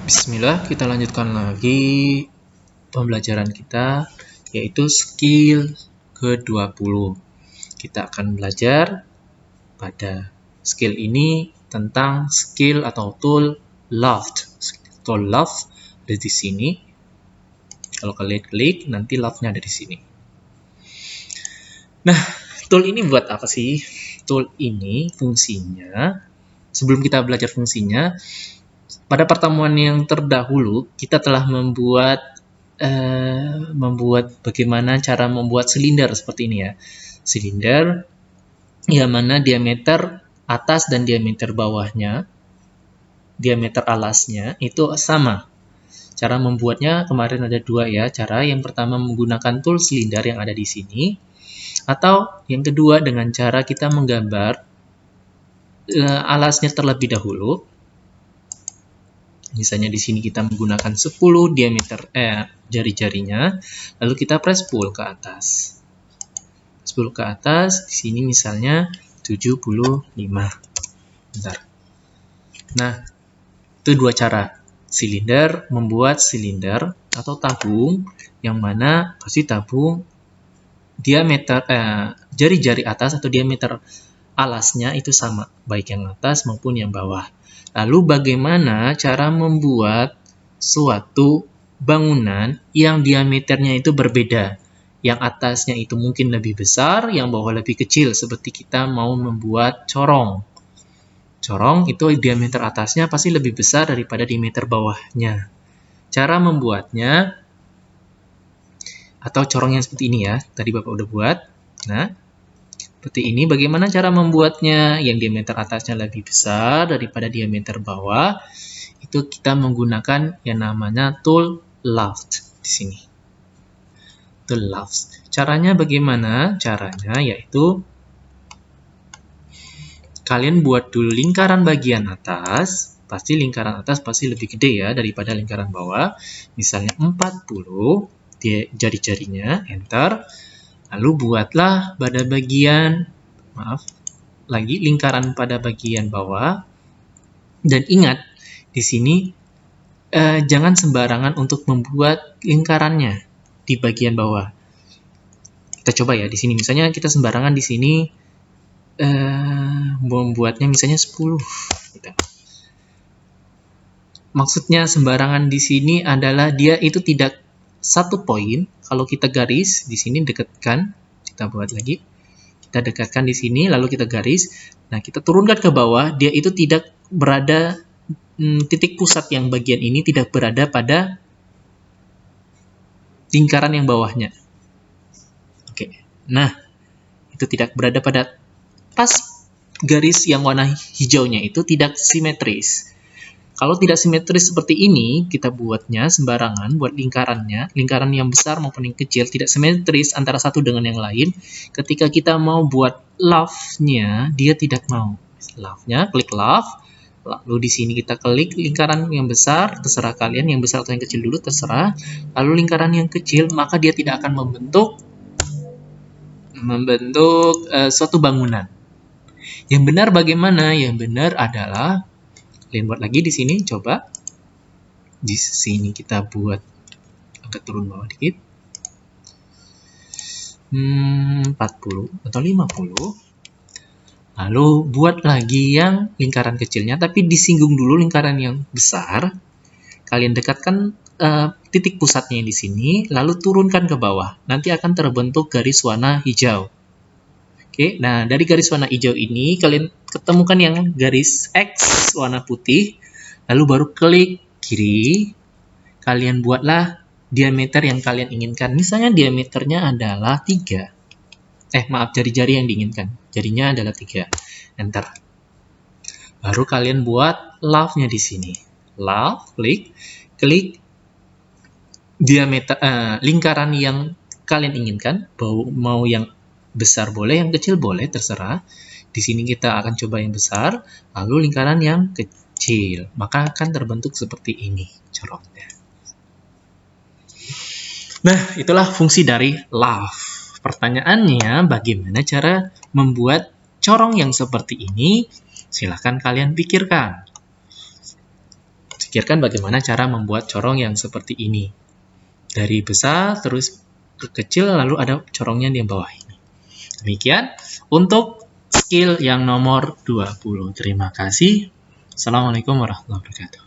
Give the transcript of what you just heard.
Bismillah, kita lanjutkan lagi pembelajaran kita, yaitu skill ke-20. Kita akan belajar pada skill ini tentang skill atau tool loft. Tool loft ada di sini. Kalau kalian klik, nanti loftnya ada di sini. Nah, tool ini buat apa sih? Tool ini fungsinya, sebelum kita belajar fungsinya, pada pertemuan yang terdahulu, kita telah membuat bagaimana cara membuat silinder seperti ini ya. Silinder yang mana diameter atas dan diameter bawahnya, diameter alasnya itu sama. Cara membuatnya kemarin ada dua ya. Cara yang pertama menggunakan tool silinder yang ada di sini, atau yang kedua dengan cara kita menggambar alasnya terlebih dahulu. Misalnya di sini kita menggunakan 10 diameter jari-jarinya, lalu kita press pull ke atas. Pull ke atas, di sini misalnya 75. Bentar. Nah, itu dua cara. Silinder, membuat silinder atau tabung, yang mana pasti tabung diameter jari-jari atas atau diameter alasnya itu sama, baik yang atas maupun yang bawah. Lalu bagaimana cara membuat suatu bangunan yang diameternya itu berbeda? Yang atasnya itu mungkin lebih besar, yang bawah lebih kecil, seperti kita mau membuat corong. Corong itu diameter atasnya pasti lebih besar daripada diameter bawahnya. Cara membuatnya, atau corong yang seperti ini ya, tadi Bapak udah buat. Nah, seperti ini, bagaimana cara membuatnya yang diameter atasnya lebih besar daripada diameter bawah? Itu kita menggunakan yang namanya tool loft di sini. Tool loft. Caranya bagaimana? Caranya yaitu kalian buat dulu lingkaran bagian atas. Pasti lingkaran atas pasti lebih gede ya daripada lingkaran bawah. Misalnya 40 jari-jarinya, enter. Lalu buatlah pada bagian, lingkaran pada bagian bawah. Dan ingat, di sini jangan sembarangan untuk membuat lingkarannya di bagian bawah. Kita coba ya di sini. Misalnya kita sembarangan di sini membuatnya misalnya 10. Gitu. Maksudnya sembarangan di sini adalah dia itu tidak satu poin. Kalau kita garis di sini dekatkan, kita buat lagi. Kita dekatkan di sini, lalu kita garis. Nah, kita turunkan ke bawah, dia itu tidak berada, titik pusat yang bagian ini tidak berada pada lingkaran yang bawahnya. Oke. Nah, itu tidak berada pada pas garis yang warna hijaunya itu tidak simetris. Kalau tidak simetris seperti ini, kita buatnya sembarangan, buat lingkarannya, lingkaran yang besar maupun yang kecil, tidak simetris antara satu dengan yang lain. Ketika kita mau buat loft-nya, dia tidak mau. Loft-nya, klik loft, lalu di sini kita klik lingkaran yang besar, terserah kalian, yang besar atau yang kecil dulu, terserah. Lalu lingkaran yang kecil, maka dia tidak akan membentuk suatu bangunan. Yang benar bagaimana? Yang benar adalah kalian buat lagi di sini, coba. Di sini kita buat agak turun bawah dikit. 40 atau 50. Lalu buat lagi yang lingkaran kecilnya, tapi disinggung dulu lingkaran yang besar. Kalian dekatkan titik pusatnya di sini, lalu turunkan ke bawah. Nanti akan terbentuk garis warna hijau. Oke, nah dari garis warna hijau ini kalian ketemukan yang garis X warna putih, lalu baru klik kiri, kalian buatlah diameter yang kalian inginkan. Misalnya diameternya adalah 3. Jari-jari yang diinginkan. Jarinya adalah 3. Enter. Baru kalian buat loft-nya di sini. Loft, klik diameter lingkaran yang kalian inginkan, mau yang besar boleh, yang kecil boleh, terserah. Di sini kita akan coba yang besar, lalu lingkaran yang kecil. Maka akan terbentuk seperti ini corongnya. Nah, itulah fungsi dari loft. Pertanyaannya, bagaimana cara membuat corong yang seperti ini? Silahkan kalian pikirkan. pikirkan bagaimana cara membuat corong yang seperti ini. Dari besar terus ke kecil, lalu ada corongnya di bawah ini. Demikian untuk skill yang nomor 20. Terima kasih. Assalamualaikum warahmatullahi wabarakatuh.